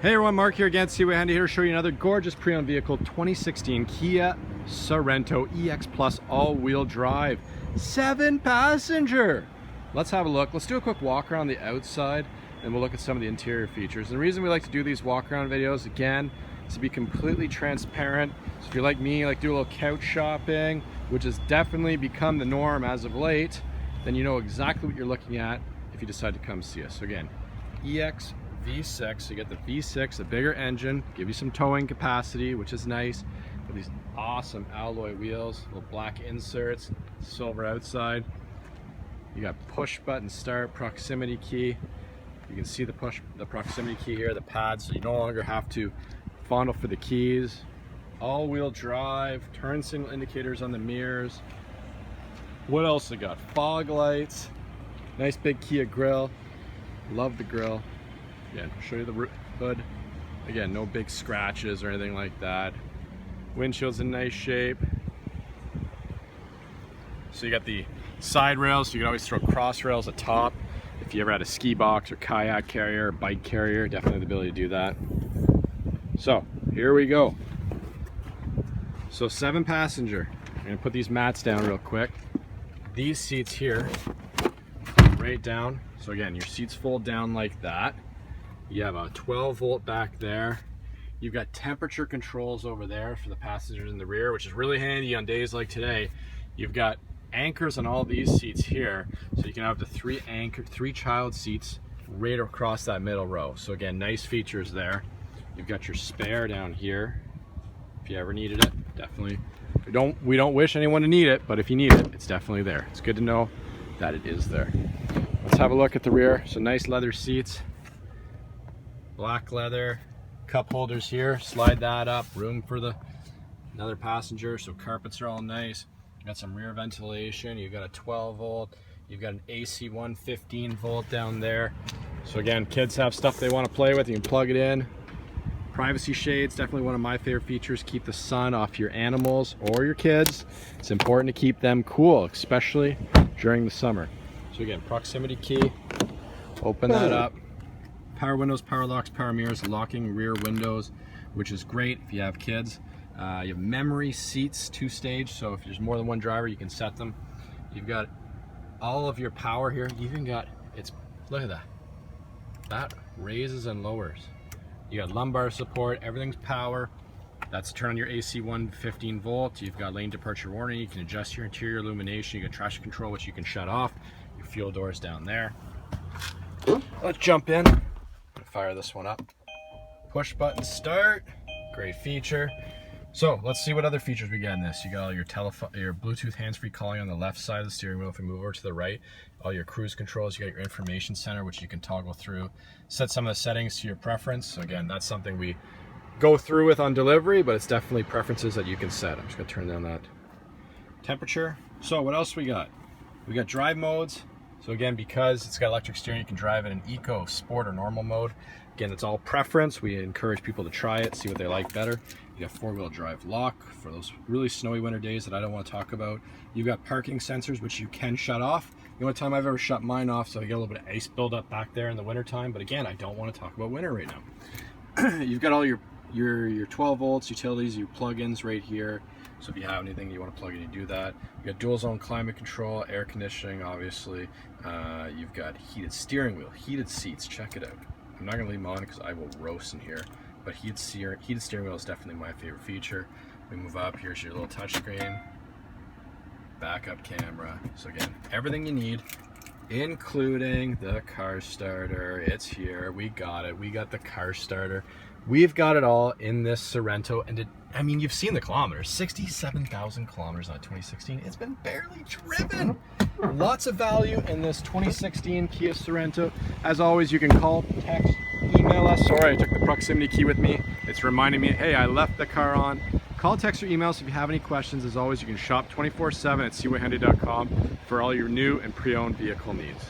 Hey everyone, Mark here again, Seaway Handy here to show you another gorgeous pre-owned vehicle, 2016 Kia Sorento EX Plus all-wheel drive, 7-passenger. Let's have a look. Let's do a quick walk around the outside and we'll look at some of the interior features. And the reason we like to do these walk around videos, again, is to be completely transparent. So if you're like me, like do a little couch shopping, which has definitely become the norm as of late, then you know exactly what you're looking at if you decide to come see us. So again, EX V6, so you get the V6, the bigger engine, give you some towing capacity, which is nice, with these awesome alloy wheels, little black inserts, silver outside. You got push button start, proximity key. You can see the proximity key here, the pad, so you no longer have to fondle for the keys. All-wheel drive, turn signal indicators on the mirrors. What else we got? Fog lights, nice big Kia grill. Love the grill. Again, I'll show you the hood. Again, no big scratches or anything like that. Windshield's in nice shape. So you got the side rails, so you can always throw cross rails atop. If you ever had a ski box or kayak carrier or bike carrier, definitely the ability to do that. So here we go. So 7-passenger. I'm gonna put these mats down real quick. These seats here, right down. So again, your seats fold down like that. You have a 12-volt back there. You've got temperature controls over there for the passengers in the rear, which is really handy on days like today. You've got anchors on all these seats here, so you can have the three child seats right across that middle row. So again, nice features there. You've got your spare down here. If you ever needed it, definitely. We don't wish anyone to need it, but if you need it, it's definitely there. It's good to know that it is there. Let's have a look at the rear. So nice leather seats. Black leather, cup holders here, slide that up, room for another passenger, so carpets are all nice. You got some rear ventilation, you've got a 12-volt, you've got an AC 115-volt down there. So again, kids have stuff they want to play with, you can plug it in. Privacy shades, definitely one of my favorite features. Keep the sun off your animals or your kids. It's important to keep them cool, especially during the summer. So again, proximity key, open that up. Power windows, power locks, power mirrors, locking rear windows, which is great if you have kids. You have memory seats, 2-stage, so if there's more than one driver, you can set them. You've got all of your power here. You even got, look at that. That raises and lowers. You got lumbar support, everything's power. That's turn on your AC 115-volt. You've got lane departure warning. You can adjust your interior illumination. You got traction control, which you can shut off. Your fuel doors down there. Let's jump in. Fire this one up. Push button start, great feature. So let's see what other features we got in this. You got all your telephone, your Bluetooth hands-free calling on the left side of the steering wheel. If we move over to the right, all your cruise controls. You got your information center, which you can toggle through. Set some of the settings to your preference. So again, that's something we go through with on delivery, but it's definitely preferences that you can set. I'm just gonna turn down that temperature. So what else we got? We got drive modes. So again, because it's got electric steering, you can drive it in eco, sport, or normal mode. Again, it's all preference. We encourage people to try it, see what they like better. You got 4-wheel drive lock for those really snowy winter days that I don't want to talk about. You've got parking sensors, which you can shut off. The only time I've ever shut mine off, so I get a little bit of ice buildup back there in the winter time. But again, I don't want to talk about winter right now. You've got all your 12 volts, utilities, your plug-ins right here. So if you have anything you want to plug in, you do that. You got dual zone climate control, air conditioning, obviously. You've got heated steering wheel, heated seats. Check it out. I'm not going to leave them on because I will roast in here. But heated steering wheel is definitely my favorite feature. We move up. Here's your little touchscreen, backup camera. So again, everything you need, including the car starter. It's here. We got it. We got the car starter. We've got it all in this Sorento, and I mean, you've seen the kilometers, 67,000 kilometers on 2016. It's been barely driven. Lots of value in this 2016 Kia Sorento. As always, you can call, text, email us. Sorry, I took the proximity key with me. It's reminding me, hey, I left the car on. Call, text, or email us if you have any questions. As always, you can shop 24/7 at seawayhandy.com for all your new and pre-owned vehicle needs.